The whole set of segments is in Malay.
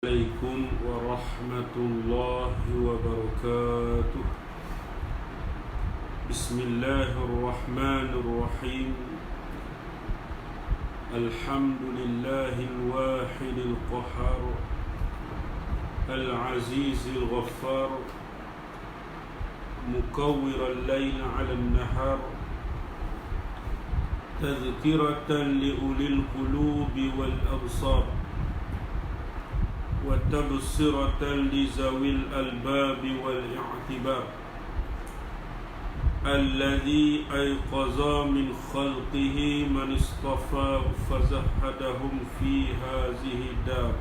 عليكم ورحمة الله وبركاته. بسم الله الرحمن الرحيم. الحمد لله الواحد القهار العزيز الغفار مكور الليل على النهار تذكرة لأولي القلوب والأبصار وتبصرة لذوي الألباب والاعتبار الذي أيقظ من خلقه من اصطفى فزهدهم في هذه الدار.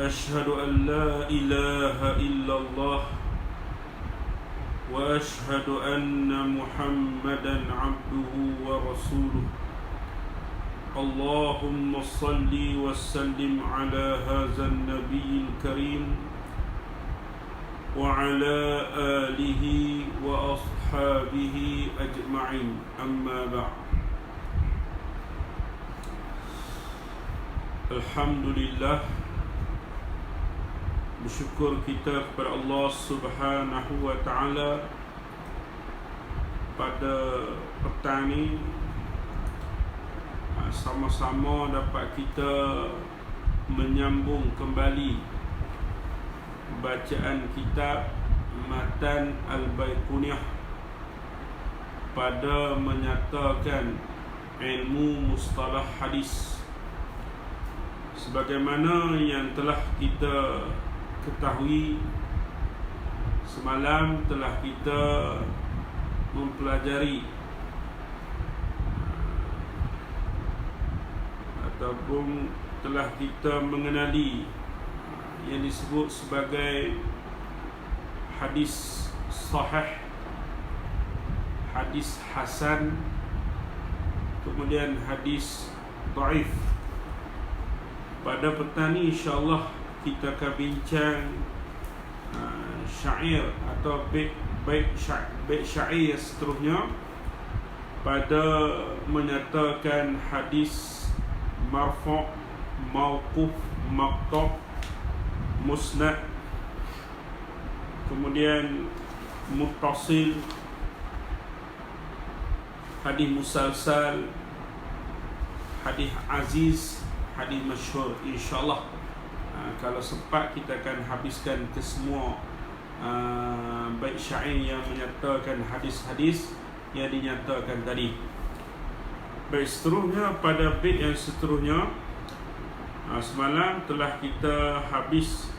أشهد أن لا إله إلا الله وأشهد أن محمدا عبده ورسوله. اللهم صل وسلم على هذا النبي الكريم وعلى آله وأصحابه أجمعين. أما بعد. Alhamdulillah, bersyukur kita kepada Allah Subhanahu wa Ta'ala pada petang ini sama-sama dapat kita menyambung kembali bacaan kitab Matan Al-Baiquniyah pada menyatakan ilmu mustalah hadis. Sebagaimana yang telah kita ketahui, semalam telah kita mempelajari ataupun telah kita mengenali yang disebut sebagai hadis sahih, hadis hasan, kemudian hadis dhaif. Pada petang ini insya-Allah kita akan bincang syair atau bait syair seterusnya pada menyatakan hadis marfu', mauquf, maqtu', musnad, kemudian muttasil, hadis musalsal, hadis aziz, hadis masyhur. InsyaAllah kalau sempat kita akan habiskan ke semua bait syair yang menyatakan hadis-hadis yang dinyatakan tadi. Baik, seterusnya pada bait yang seterusnya, semalam telah kita habis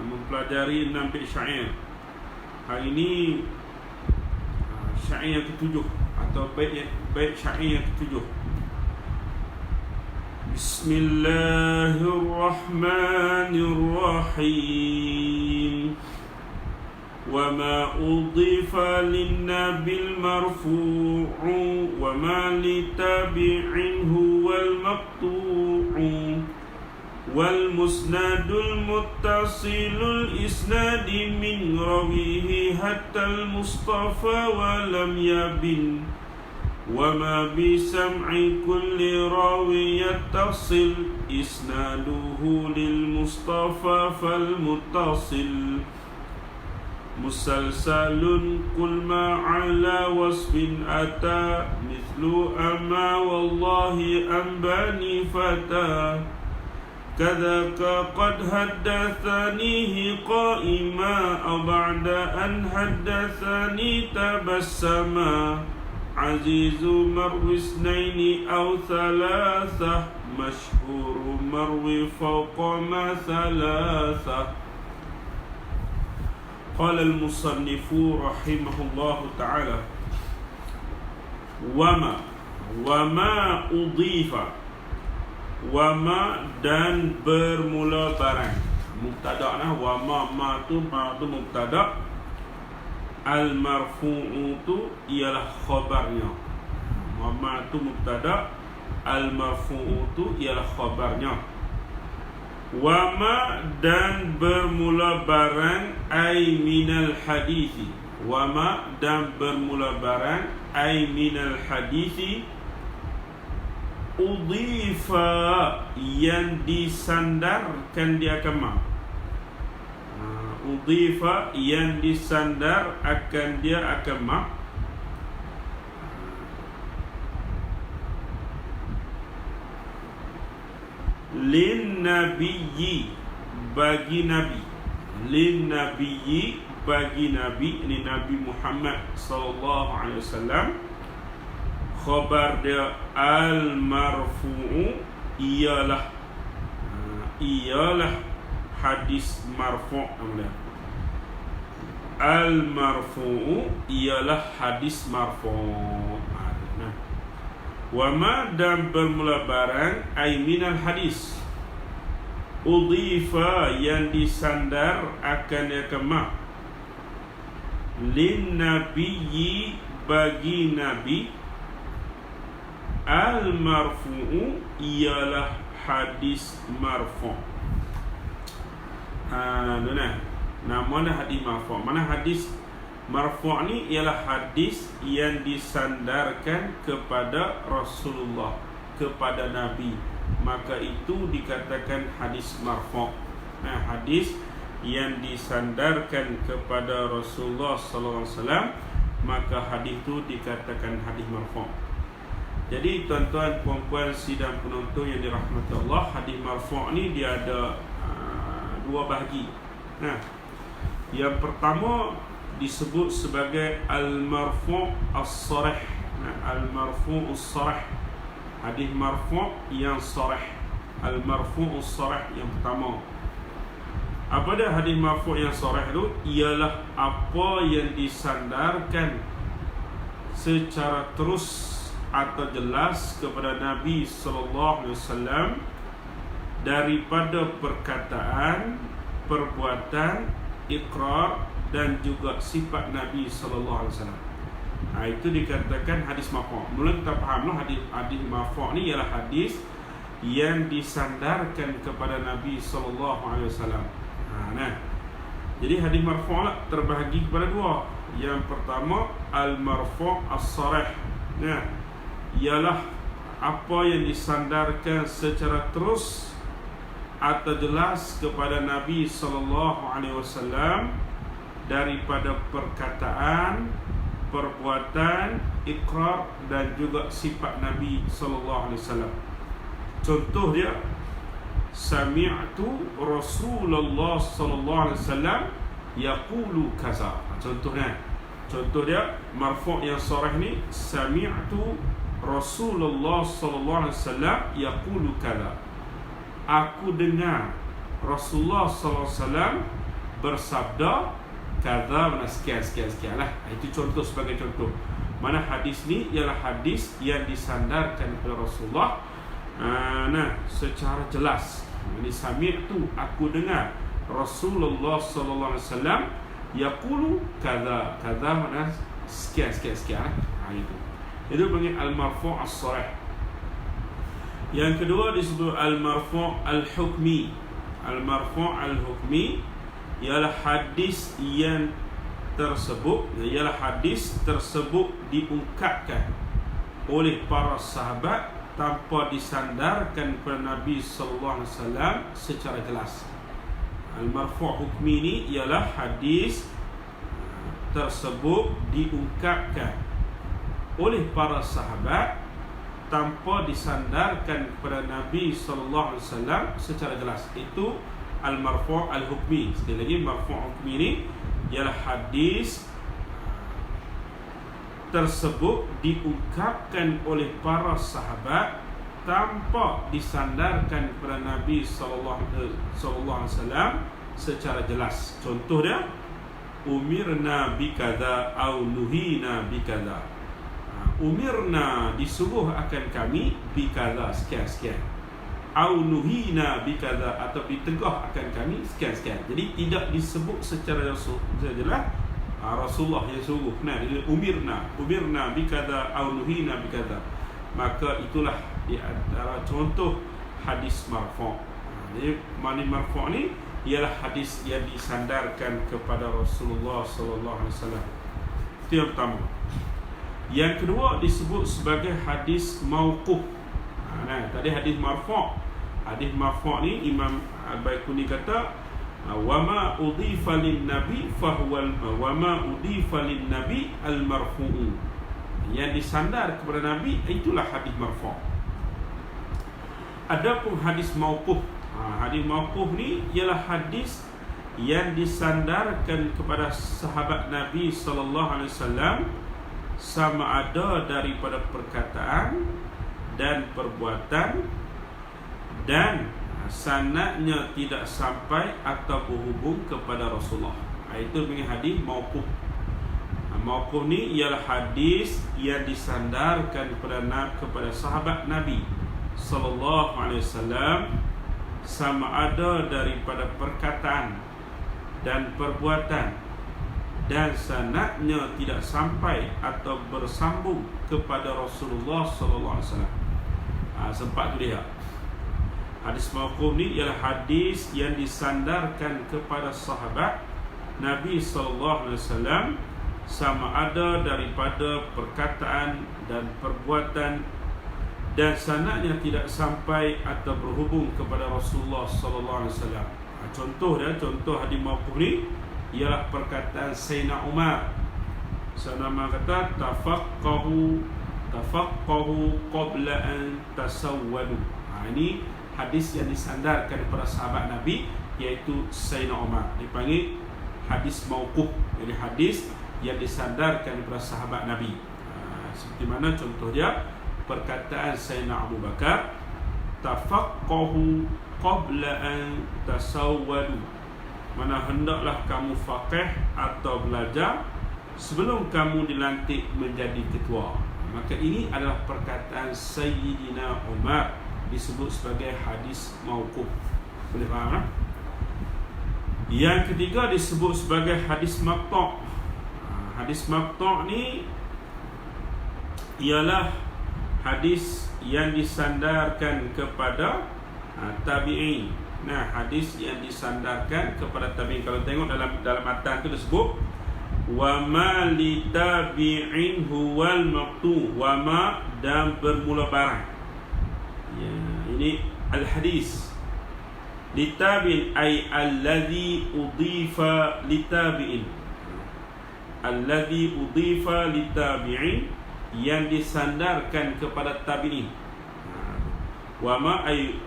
mempelajari 6 bait syair. Hari ini syair yang ketujuh atau bait syair yang ketujuh. Bismillahirrahmanirrahim. وما أضيف للنبي المرفوع وما لتابع هو المقطوع والمسند المتصل الإسناد من رويه حتى المصطفى ولم يبن وما بسمع كل راوي يتصل إسناده للمصطفى فالمتصل مسلسل كل ما على وصف أتى مثل أما والله أنباني فتى كذاك قد حدثنيه قائما أو بعد أن حدثني تبسما عزيز مروي اثنين أو ثلاثة مشهور مروي فوق ما ثلاثة. قال المصنف رحمه الله تعالى وما أضيف وما dan bermula barang. Mubtada' ma tu mubtada', al marfu'u tu ialah khabarnya. Ma tu mubtada', al marfu'u tu ialah khabarnya. Wama dan bermula barang ay minal hadithi. Wama dan bermula barang ay minal hadithi Udhifa, yang disandarkan dia akan ma. Udhifa, yang disandar akan dia akan ma. Lin nabiyyi, bagi nabi. Lin nabiyyi, bagi nabi. Ini Nabi Muhammad sallallahu alaihi wasallam. Khabar dia al-marfu'u, ialah hadis marfu'. Al-marfu'u ialah hadis marfu'. Wa ma, dan bermula barang, ay minal hadis. Udhifa, yang disandar akan yakama. Lin nabiyyi, bagi nabi. Al-marfu'u, ialah hadis marfu'. Mana hadis marfu'? Mana hadis marfu' ni ialah hadis yang disandarkan kepada Rasulullah, kepada Nabi. Maka itu dikatakan hadis marfu'. Hadis yang disandarkan kepada Rasulullah sallallahu alaihi wasallam, maka hadis itu dikatakan hadis marfu'. Jadi tuan-tuan, puan-puan, sidang penonton yang dirahmati Allah, hadis marfu' ni dia ada dua bahagi. Yang pertama disebut sebagai al-marfu' as-sarih. Al-marfu' as-sarih, hadis marfu' yang sarih. Al-marfu' as-sarih yang pertama. Apa dia hadis marfu' yang sarih itu? Ialah apa yang disandarkan secara terus atau jelas kepada Nabi sallallahu alaihi wasallam daripada perkataan, perbuatan, ikrar dan juga sifat Nabi sallallahu alaihi wasallam. Itu dikatakan hadis marfu'. Mula kita fahamlah hadis marfu' ni ialah hadis yang disandarkan kepada Nabi sallallahu alaihi wasallam. Jadi hadis marfu' terbahagi kepada dua. Yang pertama al-marfu' as-sarih. Ialah apa yang disandarkan secara terus atau jelas kepada Nabi sallallahu alaihi wasallam daripada perkataan, perbuatan, ikrar dan juga sifat Nabi sallallahu alaihi wasallam. Contoh dia, sami'tu Rasulullah sallallahu alaihi wasallam yaqulu kaza. Contoh dia marfu' yang sharih ni, sami'tu Rasulullah sallallahu alaihi wasallam yaqulu kaza. Aku dengar Rasulullah sallallahu alaihi wasallam bersabda kaza, sekian lah. Itu contoh, sebagai contoh. Mana hadis ni ialah hadis yang disandarkan kepada Rasulullah secara jelas. Ini sami'tu, aku dengar Rasulullah sallallahu alaihi wasallam yaqulu kaza. Kaza mana sekian. Itu panggil al-marfu' as-sarih. Yang kedua disebut al-marfu' al-hukmi. Al-marfu' al-hukmi ialah hadis yang tersebut, diungkapkan oleh para sahabat tanpa disandarkan kepada Nabi sallallahu alaihi wasallam secara jelas. Al-marfu' hukmi ni ialah hadis tersebut diungkapkan oleh para sahabat tanpa disandarkan kepada Nabi sallallahu alaihi wasallam secara jelas. Itu al-marfu' al-hukmi. Sekali lagi, marfu' hukmi ni ialah hadis tersebut diungkapkan oleh para sahabat tanpa disandarkan kepada Nabi sallallahu alaihi wasallam secara jelas. Contoh dia, umirna bikadza au nuhina bikadza. Umirna, disuruh akan kami, bikadza, sekian. Au nuhina bikadza, atau ditegah akan kami sekian. Jadi tidak disebut secara jelas Rasulullah yang suruh. Umirna bikadza au nuhina bikadza. Maka itulah di antara contoh hadis marfu'. Jadi marfu' ni ialah hadis yang disandarkan kepada Rasulullah sallallahu alaihi wasallam. Itu yang pertama. Yang kedua disebut sebagai hadis mauquf. Nah, tadi hadis marfu'. Hadis marfu' ni Imam Al-Baiquni kata wama udhifa lin nabi fahuwa wama udhifa lin nabi al marfu'u, yang disandar kepada nabi itulah hadis marfu'. Adapun hadis mauquf, hadis mauquf ni ialah hadis yang disandarkan kepada sahabat Nabi sallallahu alaihi wasallam, sama ada daripada perkataan dan perbuatan, dan sanadnya tidak sampai atau berhubung kepada Rasulullah. Itu dengan hadis mauquf. Mauquf ni ialah hadis yang disandarkan kepada sahabat Nabi sallallahu alaihi wasallam, sama ada daripada perkataan dan perbuatan, dan sanadnya tidak sampai atau bersambung kepada Rasulullah sallallahu alaihi wasallam. Sempat tu lihat. Hadis mauquf ni ialah hadis yang disandarkan kepada sahabat Nabi sallallahu alaihi wasallam, sama ada daripada perkataan dan perbuatan, dan sanadnya tidak sampai atau berhubung kepada Rasulullah sallallahu alaihi wasallam. Contoh hadis mauquf ni ialah perkataan Sayyidina Umar. Sayyidina Umar kata tafaqahu qabla an tasawwadu. Ini hadis yang disandarkan kepada sahabat Nabi, iaitu Sayyidina Umar. Dipanggil hadis mauquf, jadi hadis yang disandarkan kepada sahabat Nabi. Seperti mana contoh dia, perkataan Sayyidina Abu Bakar, tafaqahu qabla an tasawwadu, mana hendaklah kamu faqih atau belajar sebelum kamu dilantik menjadi ketua. Maka ini adalah perkataan Sayyidina Umar, disebut sebagai hadis mauquf. Boleh faham tak? Yang ketiga disebut sebagai hadis maqtu'. Hadis maqtu' ni ialah hadis yang disandarkan kepada tabi'in. Nah, hadis yang disandarkan kepada tabi'in. Kalau tengok dalam matan tu disebut wa ma li tabi'in huwal maqtu', wa ma dan bermula barang. Ya, ini al-hadis litabi'in ay alladhi udhifa litabi'in. Alladhi udhifa litabi'in, yang disandarkan kepada tabi'in. Wa ma ay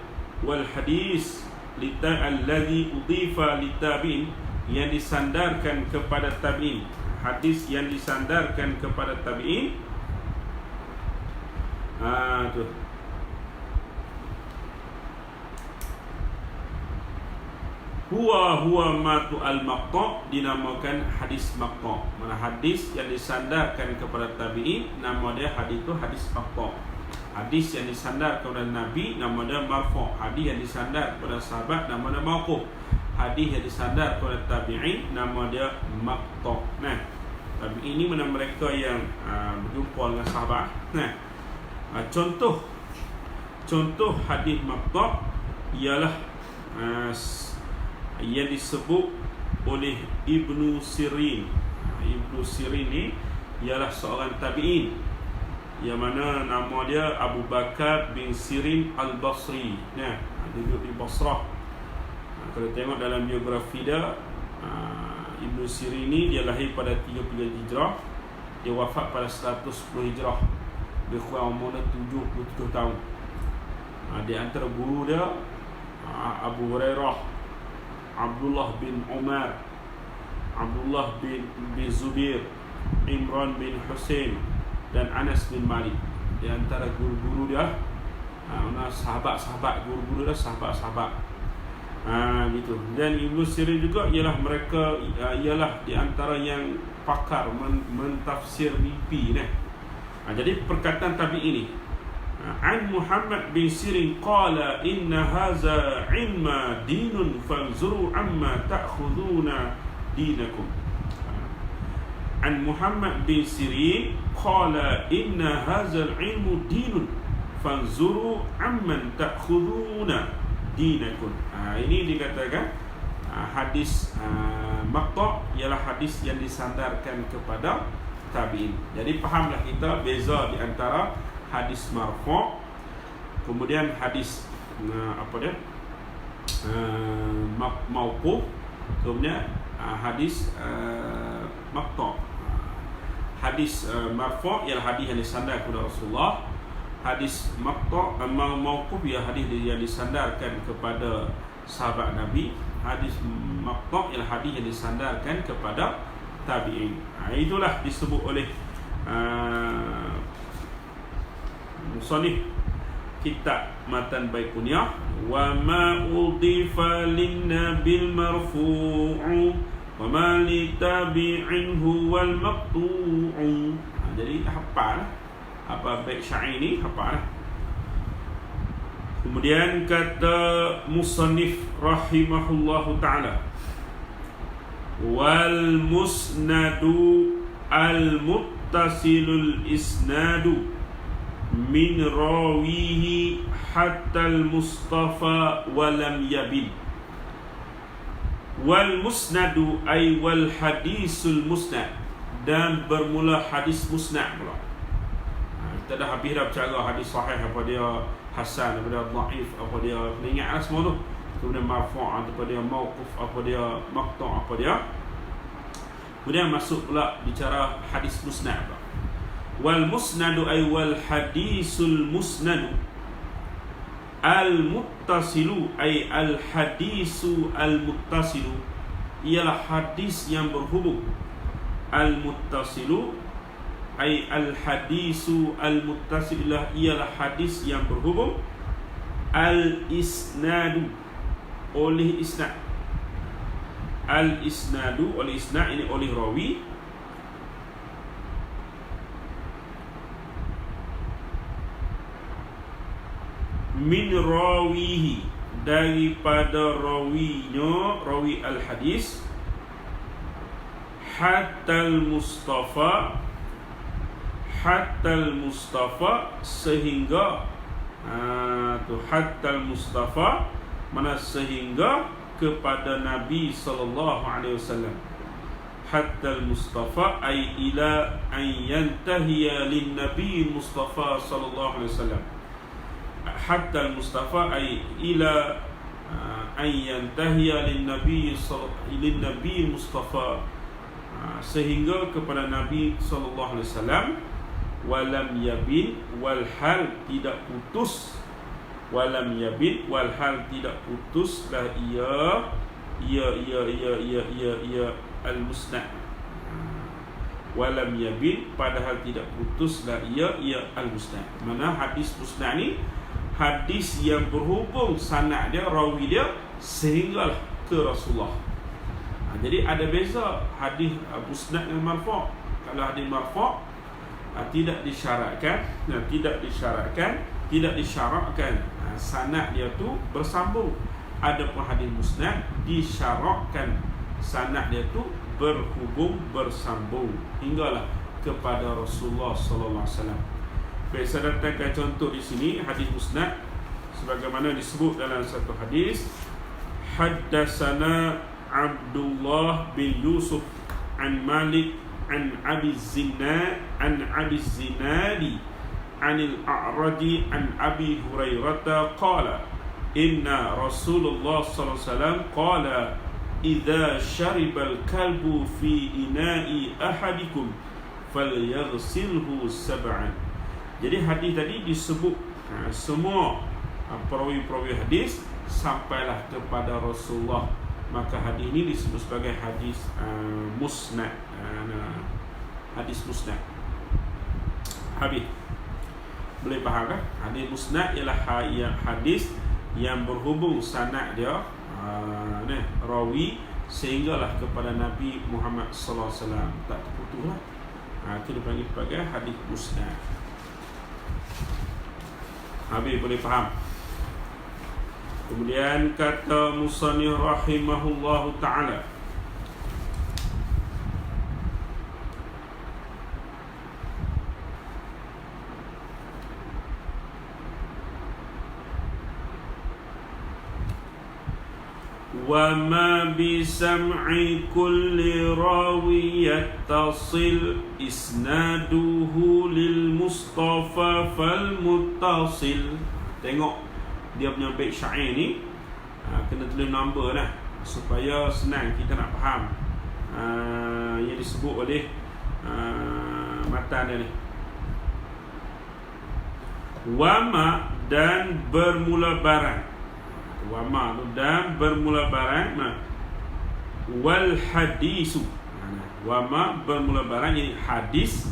wal hadis alladhi udhifa litabi'in, yang disandarkan kepada tabi'in. Hadis yang disandarkan kepada tabi'in. Tu huwa matu al-maqtu', dinamakan hadis maqtu'. Mana hadis yang disandarkan kepada tabi'in, nama dia hadis itu hadis maqtu'. Hadis yang disandar kepada Nabi, nama dia marfu'. Hadis yang disandar kepada sahabat, nama dia mauquf. Hadis yang disandar kepada tabi'in, nama dia maqtu'. Nah, tabi'in ini mana mereka yang berjumpa dengan sahabat. Nah, contoh hadis maqtu' ialah yang disebut oleh Ibnu Sirin. Ibnu Sirin ni ialah seorang tabi'in, yang mana nama dia Abu Bakar bin Sirin Al-Basri. Nah, duduk di Basrah. Kalau tengok dalam biografi dia, Ibnu Sirin ni dia lahir pada 33 Hijrah, dia wafat pada 110 Hijrah. Dia kurang umur 77 tahun. Di antara guru dia Abu Hurairah, Abdullah bin Umar, Abdullah bin Zubair, Imran bin Husain, dan Anas bin Malik. Di antara guru-guru dia, sahabat-sahabat, guru-guru dia sahabat-sahabat. Gitu. Dan Ibnu Sirin juga ialah mereka ialah di antara yang pakar mentafsir mimpi. Jadi perkataan tabi'in ini, An Muhammad bin Sirin qala inna haza ilma dinun fanzuru amma ta'khuduna dinakum. An Muhammad bin Sirin qala inna haza ilmu dinun fanzuru amman ta'khuduna dinakum. Ini dikatakan hadis maqtu' ialah hadis yang disandarkan kepada tabi'in. Jadi fahamlah kita beza di antara hadis marfu', Kemudian hadis mauquf, kemudian hadis maqta'. Hadis marfu' ialah hadis yang disandar kepada Rasulullah. Hadis maqta' mauquf ialah hadis yang disandarkan kepada sahabat Nabi. Hadis maqta' ialah hadis yang disandarkan kepada tabi'in. Itulah disebut oleh musannif kitab Matan Baikunyah, wa ma udifa lin nabil marfu'u wa ma li tabi'in huwal maqtu'u. Jadi hafal apa bait syair ni, hafal. Kemudian kata musannif rahimahullahu ta'ala, wal musnadu al muttasilul isnadu min rawihi hatta al mustafa walam yabin. Wal musnadu ay wal hadisul musnad, dan bermula hadis musnad pula. Kita dah habis dah bercara hadis sahih, apa dia hasan, apa dia dhaif, apa dia ingatlah semua tu. Kemudian marfu', apa dia mauquf, apa dia maqta', apa dia. Kemudian masuk pula bicara hadis musnad pula. Wal musnadu ay wal hadisul musnadu al muttasilu ay al hadisu al muttasilu, ialah hadis yang berhubung. Al muttasilu ay al hadisu al muttasilah, ialah hadis yang berhubung. Al isnadu oleh isnad. Al isnadu oleh isnad, ini oleh rawi. Min rawihi, daripada rawinya, rawi al hadis. Hatta al mustafa, hatta al mustafa, sehingga hatta al mustafa mana sehingga kepada Nabi sallallahu alaihi wasallam. Hatta al mustafa ay ila an yantahiya lin nabi mustafa sallallahu alaihi wasallam. Hatta al mustafa ay ila an yantahiya lin nabi mustafa, sehingga kepada Nabi sallallahu alaihi wasallam. Walam yabin, walhal tidak putus. Walam yabin, walhal tidak putuslah ia al musnad. Walam yabin, padahal tidak putuslah ia al musnad. Mana hadis musnad ni hadis yang berhubung sanad dia, rawi dia sehinggalah ke Rasulullah. Jadi ada beza hadis musnad dan marfu'. Kalau hadis marfu' tidak disyaratkan, tidak disyaratkan sanad dia tu bersambung. Adapun hadis musnad disyaratkan sanad dia tu berhubung, bersambung hinggalah kepada Rasulullah sallallahu alaihi wasallam. Baik, saya datangkan contoh di sini hadis musnad sebagaimana disebut dalam satu hadis. Haddatsana Abdullah bin Yusuf an Malik an Abi Zinad an Abi Zinadi anil A'radi an Abi Hurairah qala inna Rasulullah sallallahu alaihi wasallam qala idza sharibal kalbu fi ina'i ahadikum falyaghsilhu sab'an. Jadi hadis tadi disebut semua perawi-perawi hadis sampailah kepada Rasulullah, maka hadis ini disebut sebagai hadis musnad. Hadis musnad. Habis. Boleh faham kan? Hadis musnad ialah hadis yang berhubung sanad dia rawi sehinggalah kepada Nabi Muhammad sallallahu alaihi wasallam, tak terputuslah. Itu dipanggil sebagai hadis musnad. Habis, boleh faham? Kemudian kata musannif rahimahullahu ta'ala, wa ma bi sam'i kulli rawi yattasil isnaduhu lil mustafa fal muttasil. tengok dia punya bait syair ni, kena tulis nombor lah supaya senang kita nak faham yang disebut oleh matan dia ni. Wama dan bermula barang. Wama tu dan bermula barang. Wal hadisu. Wama bermula barang, ini hadis.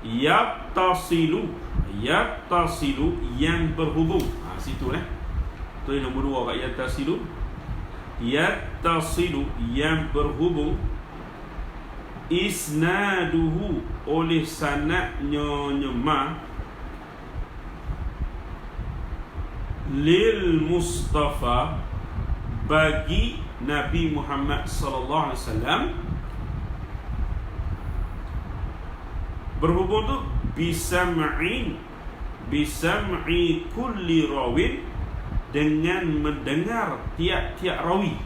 Yattasilu yang berhubung. Situ tulis nombor 2 kat yattasilu. Yattasilu yang berhubung. Isnaduhu oleh sanadnya nyema lil Mustafa bagi Nabi Muhammad sallallahu alaihi wasallam. Berhubung tu bisam'i kulli rawin, dengan mendengar tiap-tiap rawi.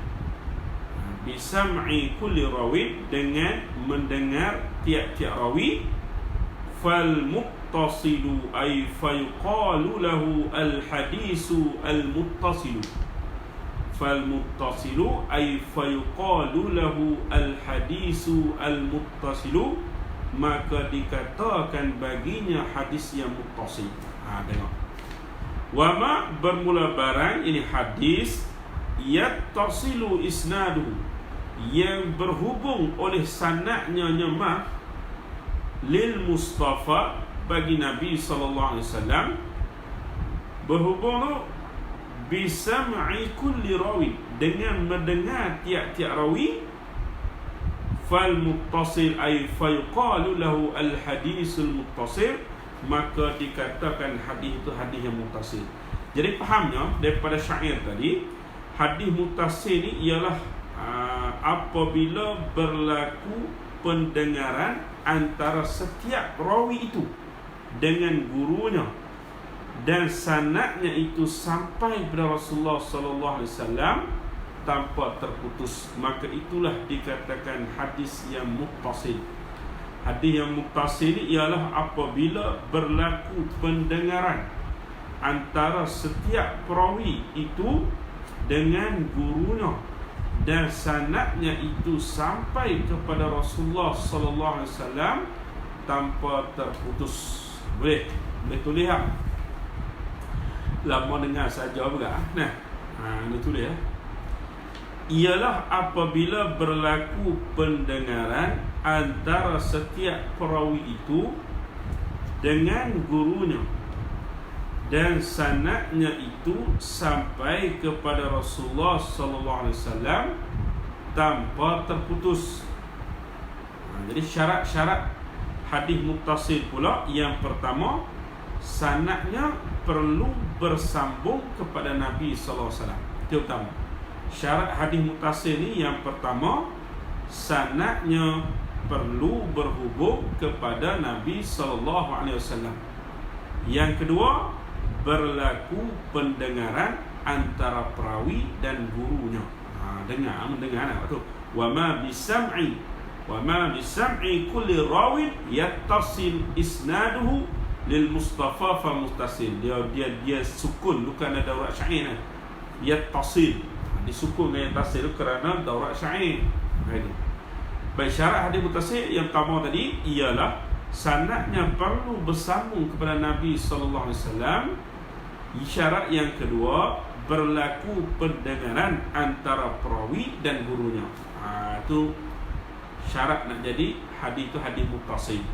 Bisam'i kulli rawin, dengan mendengar tiap-tiap rawi. Fal muttasilu ay fayuqalu lahu al hadisu al muttasilu. Fal muttasilu ay fayuqalu lahu al hadisu al muttasilu, maka dikatakan baginya hadis yang muttasil. Tengok. Wama bermula barang, ini hadis. Yattasilu isnaduhu, yang berhubung oleh sanadnya nyema lil Mustafa bagi Nabi sallallahu alaihi wasallam. Berhubung tu bisam'i kulli rawi, dengan mendengar tiap-tiap rawi. Fal muttasil ay fayuqalu lahu al hadisul muttasil, maka dikatakan hadis itu hadis yang muttasil. Jadi fahamnya daripada syair tadi, hadis muttasil ni ialah apabila berlaku pendengaran antara setiap rawi itu dengan gurunya, dan sanadnya itu sampai kepada Rasulullah sallallahu alaihi wasallam tanpa terputus, maka itulah dikatakan hadis yang muttasil. Hadis yang muttasil ialah apabila berlaku pendengaran antara setiap perawi itu dengan gurunya, dan sanadnya itu sampai kepada Rasulullah sallallahu alaihi wasallam tanpa terputus. Boleh tulis tak? Lama dengar saja juga. Ini tulis ialah apabila berlaku pendengaran antara setiap perawi itu dengan gurunya, dan sanadnya itu sampai kepada Rasulullah sallallahu alaihi wasallam tanpa terputus. Jadi syarat-syarat hadis muttasil pula, yang pertama, sanadnya perlu bersambung kepada Nabi sallallahu alaihi wasallam. Itu pertama. Syarat hadis muttasil ni yang pertama, sanadnya perlu berhubung kepada Nabi sallallahu alaihi wasallam. Yang kedua, berlaku pendengaran antara perawi dan gurunya. Mendengar tu. Wa ma bisam'i kulli rawin yattasil isnaduhu lil Mustafa fa muttasil. Dia sukun, bukan ada daurat syair. Yattasil disukun dengan yattasil kerana daurat syair. Baik, syarat hadis muttasil yang pertama tadi ialah sanadnya perlu bersambung kepada Nabi sallallahu alaihi wasallam. Syarat yang kedua, berlaku pendengaran antara perawi dan gurunya. Itu syarat nak jadi hadis itu hadis muttasil.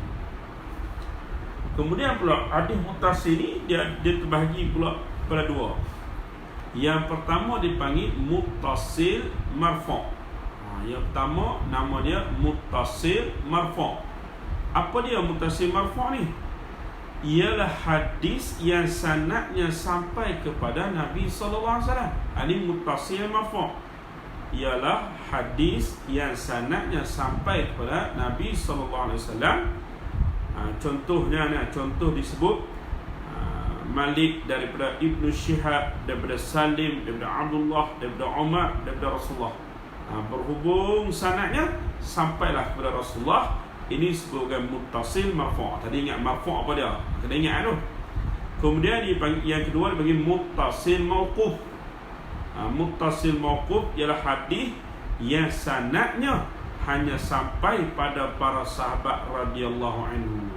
Kemudian pula hadis muttasil ni dia terbahagi pula pada dua. Yang pertama dipanggil muttasil marfu'. Yang pertama nama dia muttasil marfu'. Apa dia muttasil marfu' ni? Ialah hadis yang sanadnya sampai kepada Nabi sallallahu alaihi wasallam. Ini muttasil marfu'. Ialah hadis yang sanadnya sampai kepada Nabi sallallahu alaihi wasallam. Contohnya contoh disebut Malik daripada Ibnu Syihab, daripada Salim, daripada Abdullah, daripada Umar, daripada Rasulullah. Berhubung sanadnya sampailah kepada Rasulullah. Ini sebagai muttasil marfu'. Tadi ingat marfu' apa dia? Kena ingat tu. Kemudian yang kedua dipanggil muttasil mauquf. Muttasil mauquf ialah hadis yang sanadnya hanya sampai pada para sahabat radhiyallahu anhu.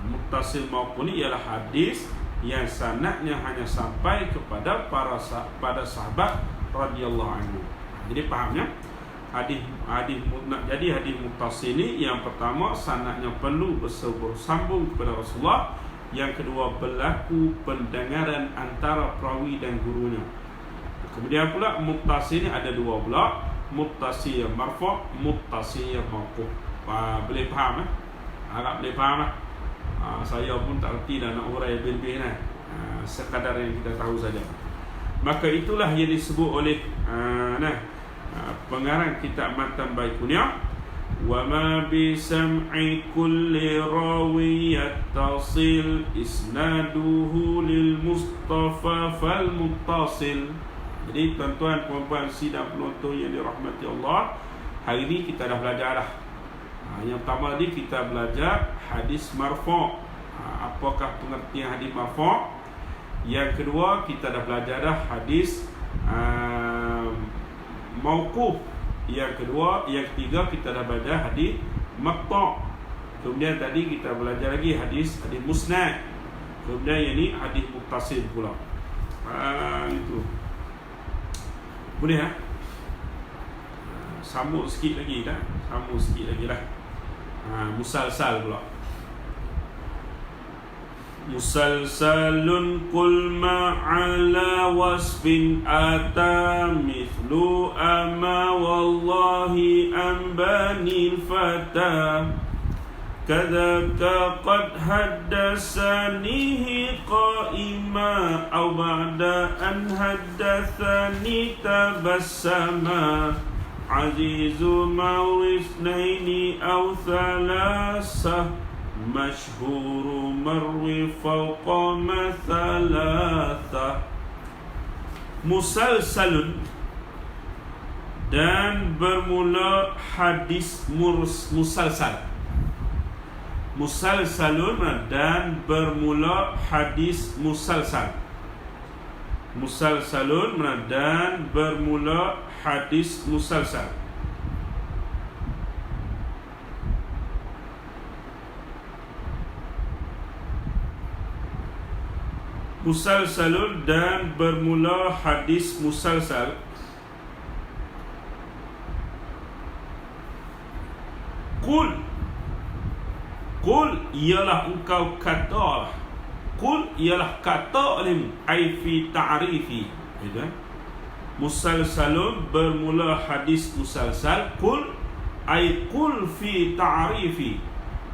Muttasil mauquf ni ialah hadis yang sanadnya hanya sampai kepada pada sahabat radhiyallahu anhu. Jadi fahamnya? Hadis muttasil ni yang pertama sanadnya perlu bersambung kepada Rasulullah. Yang kedua berlaku pendengaran antara perawi dan gurunya. Kemudian pula muttasil ni ada dua pula, muttasil marfu', muttasil mauquf. Boleh faham agak boleh faham saya pun tak reti dah nak urai lebih-lebih sekadar yang kita tahu saja. Maka itulah yang disebut oleh pengarang kitab Matan Baikunia, wa ma bi sam'i kulli rawi yattasil isnaduhu lil mustafa fal muttasil. Jadi tuan-tuan puan-puan sidang penonton yang dirahmati Allah, hari ini kita dah belajar dah. Yang pertama tadi kita belajar hadis marfu'. Apakah pengertian hadis marfu'? Yang kedua kita dah belajar dah hadis mauquf. Yang ketiga kita dah belajar hadis maqta'. Kemudian tadi kita belajar lagi hadis musnad. Kemudian yang ni hadis muttasil pula. Itu. Boleh sambung sikit lagi kan? Sambung sikit lagi lah. Musalsal pula. Musalsalun qul ma'ala wasfin ata mithlu ama wallahi ambanil fata kadaka qad haddasanihi qaima aw ba'da an haddathani tabassama azizu mawithnaini aw thalasah masyhuru marwi fawqa mathalatha. Musalsalun dan bermula hadis musalsal. Musalsalun dan bermula hadis musalsal. Musalsalun dan bermula hadis musalsal. Musalsalun dan bermula hadis musalsal. Qul ialah engkau katalah. Qul ialah kata olehmu, ai fi ta'rifi. Gitu. Musalsalun bermula hadis musalsal. Qul ai qul fi ta'rifi.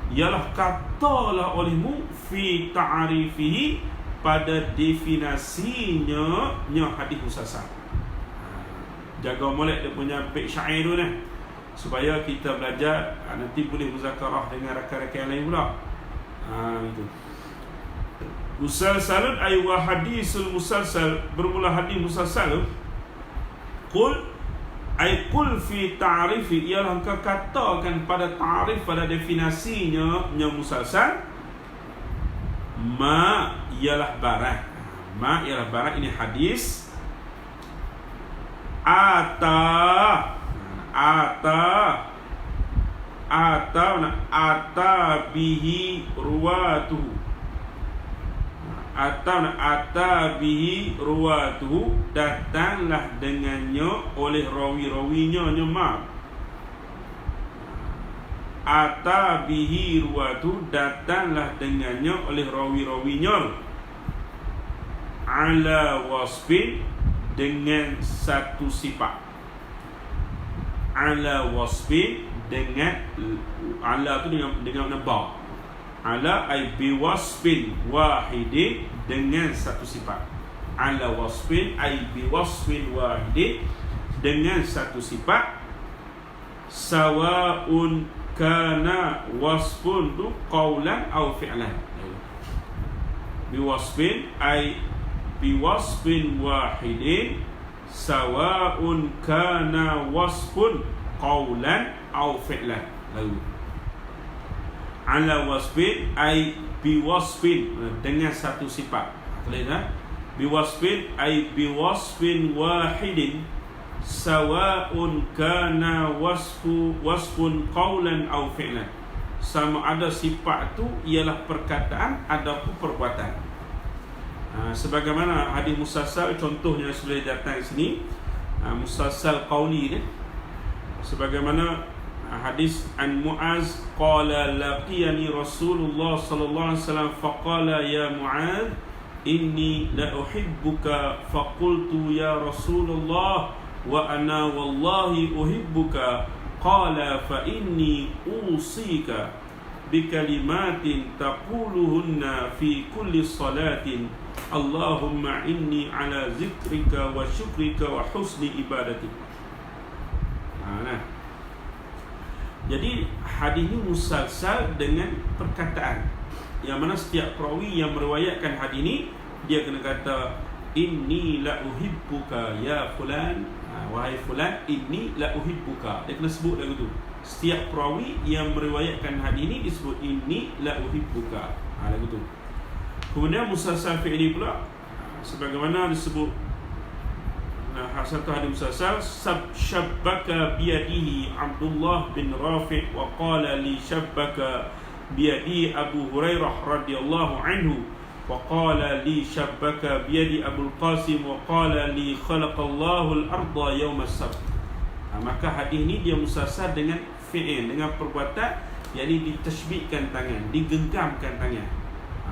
Ialah katalah olehmu fi ta'rifihi, pada definisinya hadis musalsal. Jaga molek dia punya bait syair tu ni, supaya kita belajar nanti boleh muzakarah dengan rakan-rakan yang lain pula. Itu. Musalsalun ay wa hadisul musalsal, bermula hadis musalsal. Qul ay qul fi ta'rifi, ialah engkau katakan pada ta'rif, pada definisinya musalsal. Ma ialah barang. Ma ialah barang, ini hadis. Ata bihi ruwatuhu. Ata bihi ruwatuhu, datanglah dengannya oleh rawi-rawinya. Ata bihi ruwatu, datanglah dengannya oleh rawi-rawinya. Ala wasfin, dengan satu sifat. Ala wasfin, dengan ala tu dengan ba. Ala ay bi wasfin wahidin, dengan satu sifat. Ala wasfin ay bi wasfin wahidin, dengan satu sifat. Sawa'un kana wasfun tu qawlan aw fi'lan. Biwasfin ay biwasfin wahidin, sawa'un kana wasfun qawlan aw fi'lan. Lalu ala wasfin ay biwasfin, dengan satu sifat. Tulislah biwasfin ay biwasfin wahidin sawa'un kana wasfun qawlan aw fi'lan. Sama ada sifat tu ialah perkataan ataupun perbuatan. Sebagaimana hadis musalsal, contohnya boleh datang sini, musalsal qawli ni. Sebagaimana hadis an Muaz qala laqiyani Rasulullah sallallahu alaihi wasallam faqala ya Muaz inni la uhibbuka faqultu ya Rasulullah wa ana wallahi uhibbuka qala fa inni usika bikalimatin taquluhunna fi kulli salatin Allahumma inni ala zikrika wa syukrika wa husni ibadatik. Jadi hadis ini musalsal dengan perkataan, yang mana setiap perawi yang meriwayatkan hadis ini dia kena kata inni la uhibbuka ya fulan, wahai fulan, inni la uhibbuka. Dia kena sebut lagu tu. Setiap perawi yang meriwayatkan hadis ini disebut inni la uhibbuka, lagu tu. Kemudian musalsal fi'li pula, sebagaimana disebut satu hadis musalsal, syabbaka biyadihi Abdullah bin Rafi' wa qala li syabbaka biyadi Abu Hurairah radhiyallahu anhu wa qala li syabbaka biyadi Abu Qasim wa qala li khalaqallahu al-ardha yawm as-sabt. Maka hadis ini dia musalsal dengan fi'il, dengan perbuatan, yakni ditashbihkan tangan, digenggamkan tangan.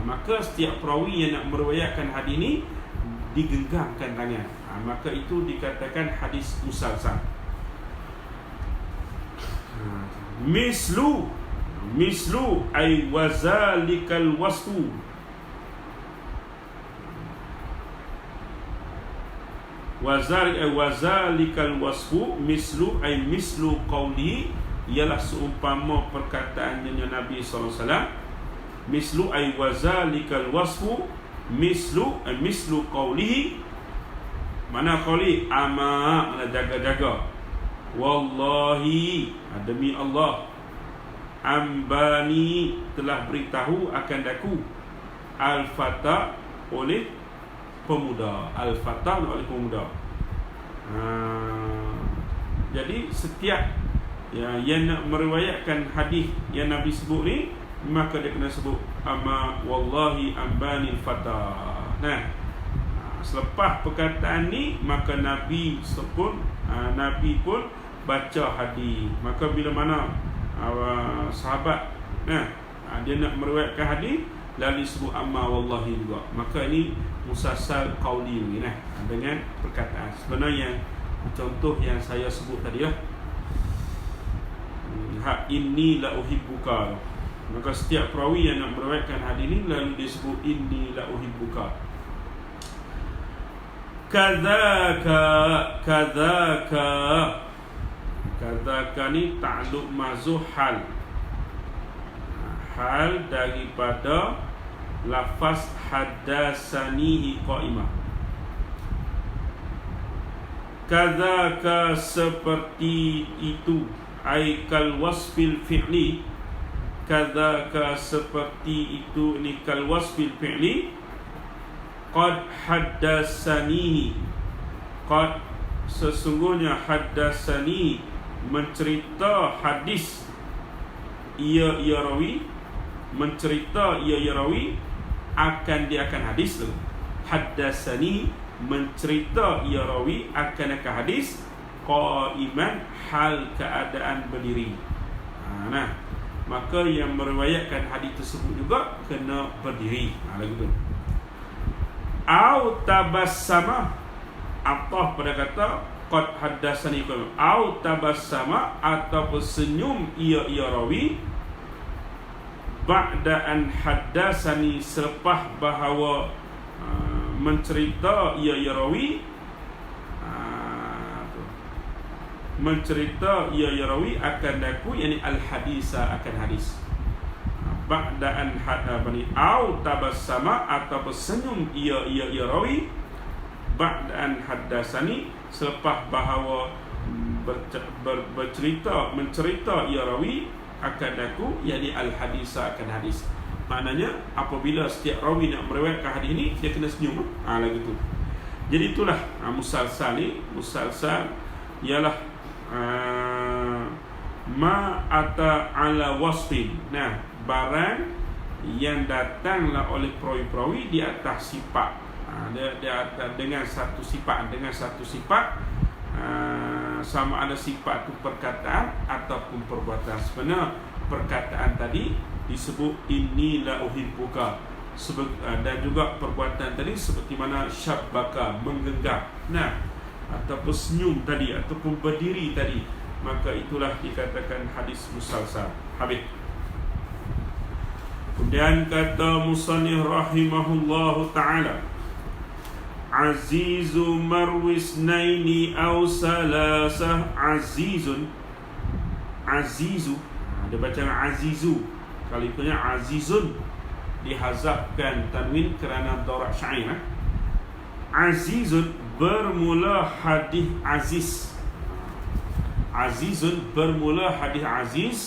Maka setiap perawi yang nak meriwayatkan hadis ini digenggamkan tangan, maka itu dikatakan hadis musalsal. Mislu ay wazalikal wasfu. Wazalikal wasfu, mislu ay mislu qawli, ialah seumpama perkataannya Nabi SAW. Mislu ay wazalikal wasfu, mislu ay mislu qawlihi. Mana qawli? Ama, mana jaga-jaga. Wallahi, demi Allah, ambani, telah beritahu akan daku, al-fata, oleh pemuda. Al-fata oleh pemuda. Jadi setiap yang nak meriwayatkan hadis yang Nabi sebut ni, maka dia kena sebut ama wallahi ambani al-fata. Selepas perkataan ni, maka Nabi pun baca hadis. Maka bila mana sahabat dia nak meriwayatkan hadis, lalu sebut amma wallahi juga, maka ini musalsal qauli ni dengan perkataan. Sebenarnya contoh yang saya sebut tadi lah, inni la uhibbuka, maka setiap perawi yang nak meriwayatkan hadis ni lalu dia sebut inni la uhibbuka. Kadzaka ni ta'alluq mahzuh hal daripada lafaz haddatsanihi qaimah. Kadzaka seperti itu, ai kal wasfil fi'li. Kadzaka seperti itu, ni kal wasfil fi'li. Qad haddatsanihi, qad sesungguhnya haddatsani, mencerita hadis ia rawi, mencerita ia rawi, akan dia akan hadis tu. Haddatsani, mencerita ia rawi akan hadis, qaiman, hal keadaan berdiri. Maka yang meriwayatkan hadis tersebut juga kena berdiri. Lagu tu. Au tabassama, atau pada kata qad haddatsani, au tabassama, atau senyum ia rawi, ba'da an haddatsani, selepas bahawa mencerita ia rawi, mencerita ia rawi akan daku, yakni al hadisa, akan hadis. Ba'daan hadabani au tabassama, atau bersenyum ia rawi, ba'daan haddatsani, selepas bahawa mencerita ia rawi akan aku, yakni al-hadisa akan hadis. Maknanya apabila setiap rawi nak meriwayatkan hadis ini, dia kena senyum lagi tu. Jadi itulah musalsal ni. Musalsal ialah ma ata ala wasfin. Nah, barang yang datanglah oleh perawi-perawi di atas sifat. Dia dengan satu sifat, sama ada sifat itu perkataan ataupun perbuatan. Sebenarnya perkataan tadi disebut inni la uhibbuka, dan juga perbuatan tadi seperti mana syabbaka, menggenggam, nah, ataupun senyum tadi, ataupun berdiri tadi, maka itulah dikatakan hadis musalsal. Habis. Kemudian kata musannif rahimahullahu ta'ala, azizu marwisnaini aw salasah. Azizun, azizu, dia baca azizu, kali punya azizun dihazafkan tanwin kerana darat syair. Azizun bermula hadis aziz. Azizun bermula hadis aziz.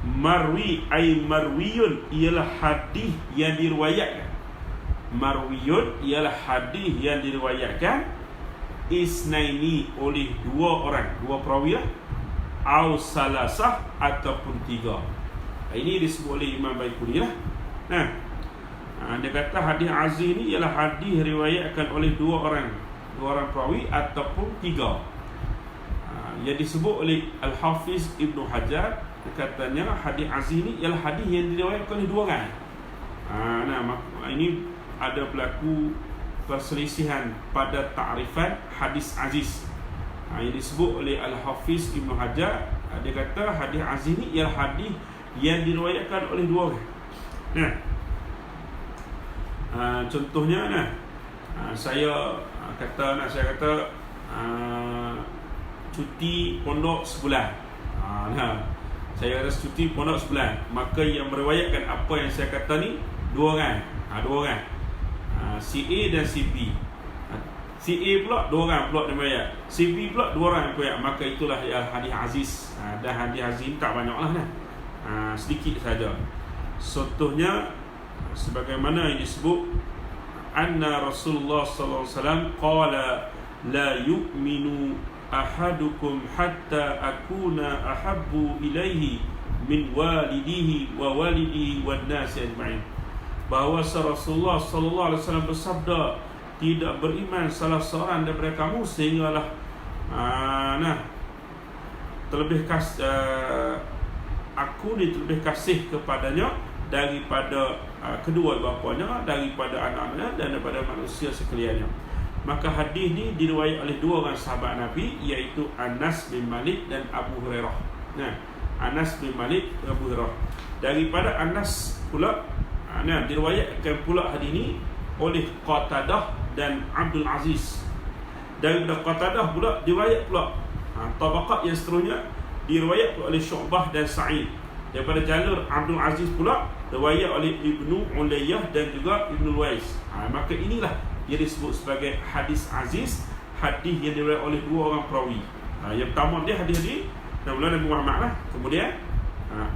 Marwi ay marwiyun ialah hadis yang diriwayatkan. Marwiyun ialah hadis yang diriwayatkan isnaini oleh dua orang, dua perawi lah, au salasah ataupun tiga. Ini disebut oleh Imam Baiquni lah. Nah, dia kata hadis aziz ni ialah hadis riwayatkan oleh dua orang perawi ataupun tiga. Yang disebut oleh Al-Hafiz Ibn Hajar, katanya hadis aziz ni ialah hadis yang diriwayatkan oleh dua orang. Nah, ini ada berlaku perselisihan pada takrifan hadis aziz. Yang disebut oleh Al-Hafiz Ibn Hajar, dia kata hadis aziz ni ialah hadis yang diriwayatkan oleh dua orang. Nah, contohnya, nah, saya kata cuti pondok sebulan. Nah, saya kata cuti pondok sebulan, maka yang meriwayatkan apa yang saya kata ni dua orang. Si A dan si B. Si A pula dua orang pula riwayat, si B pula dua orang riwayat, maka itulah hadis aziz. Dan hadis aziz tak banyaklah dah. Sedikit saja. Contohnya sebagaimana yang disebut anna Rasulullah sallallahu alaihi wasallam qala la yu'minu ahadukum hatta akuna ahabbu ilaihi min walidihi wa walidihi wan nasi ajma'in. Bahawa Rasulullah sallallahu alaihi wasallam bersabda, tidak beriman salah seorang daripada kamu sehinggalah aku ni terlebih kasih kepadanya daripada kedua bapanya, daripada anak-anaknya dan daripada manusia sekaliannya. Maka hadis ni diriwayat oleh dua orang sahabat Nabi, iaitu Anas bin Malik dan Abu Hurairah. Nah, Anas bin Malik dan Abu Hurairah. Daripada Anas pula, diriwayatkan pula hadis ni oleh Qatadah dan Abdul Aziz. Daripada Qatadah pula diriwayat pula tabaqat yang seterusnya diriwayat pula oleh Syu'bah dan Sa'id. Daripada jalur Abdul Aziz pula riwayat oleh Ibnu Ulayyah dan juga Ibnu Luwais. Maka inilah yang disebut sebagai hadis aziz, hadis yang diriwayat oleh dua orang perawi. Yang pertama dia hadis ni Nabi Muhammad lah. Kemudian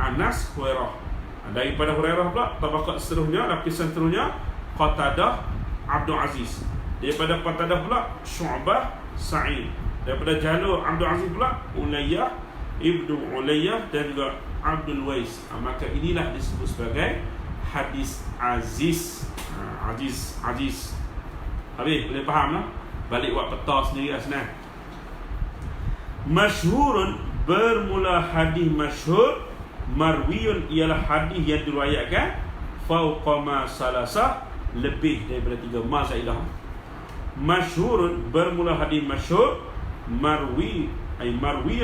Anas, Hurairah. Daripada Hurairah pula tabaqat seterusnya, lapisan seterusnya Qatadah, Abdul Aziz. Daripada Qatadah pula Syu'bah, Sa'id. Daripada jalur Abdul Aziz pula Ulayyah, Ibnu Ulayyah dan juga Abdul Wais. Maka inilah disebut sebagai hadis aziz. Aziz. Habis, boleh faham lah? Balik buat peta sendiri lah senang. Masyhurun bermula hadis masyhur. Marwiyun ialah hadis yang diriwayatkan fauqa ma salasah, lebih daripada 3 ma zaidah. Masyhurun bermula hadis masyhur. Marwiyun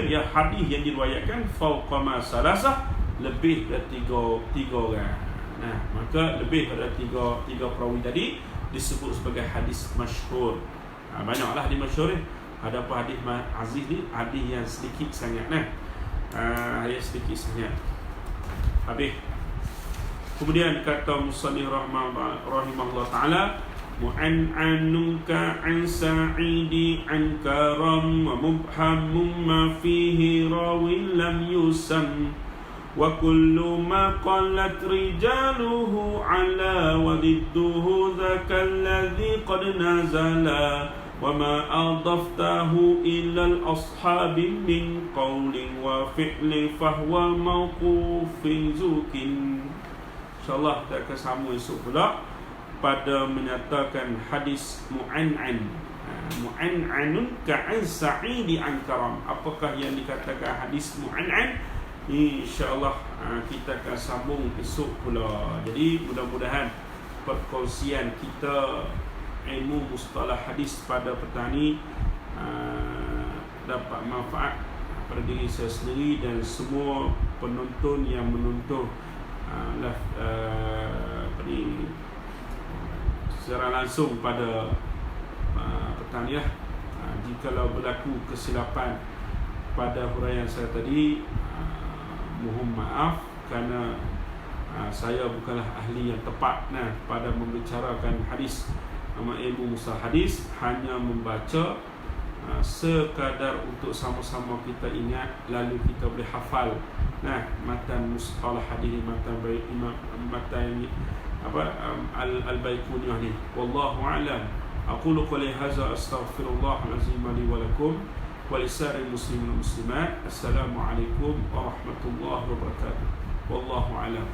ialah hadis yang diriwayatkan fauqa ma salasah, lebih daripada 3 orang. Nah, maka lebih daripada 3 perawi tadi disebut sebagai hadis masyhur. Banyaklah hadis masyhur ni. Ada apa hadis aziz ni? Hadis yang sedikit sangat hadis sedikit sangat. Habis. Kemudian kata musannif rahimahullah taala, mu'an'anuka an sa'idi an karam wa mubhamun ma fihi rawin lam yusam وكل ما قلت رجاله على وضده ذاك الذي قد نزل وما أضفته إلى الأصحاب من قول وفعل فهو موقوف زوك. InsyaAllah kita akan sambung esok pula pada menyatakan hadis mu'an'an. Mu'an'anun ka'an sa'idi an karam. Apakah yang dikatakan hadis mu'an'an? InsyaAllah kita akan sambung esok pula. Jadi mudah-mudahan perkongsian kita ilmu mustalah hadis pada petang ni dapat manfaat pada diri saya sendiri dan semua penonton yang menonton secara langsung pada petang ni lah. Jikalau berlaku kesilapan pada huraian saya tadi, mohon maaf kerana saya bukanlah ahli yang tepat pada membicarakan hadis. Ilmu mustalah hadis hanya membaca sekadar untuk sama-sama kita ingat, lalu kita boleh hafal matan mustalah hadis, matan al-Baiquniyah ni. Wallahu a'lam. Aqulu qali hadza astaghfirullah al-azim li wa lakum wa lisa'iril muslimin wal muslimat. Assalamualaikum warahmatullahi wabarakatuh. Wallahu a'lam.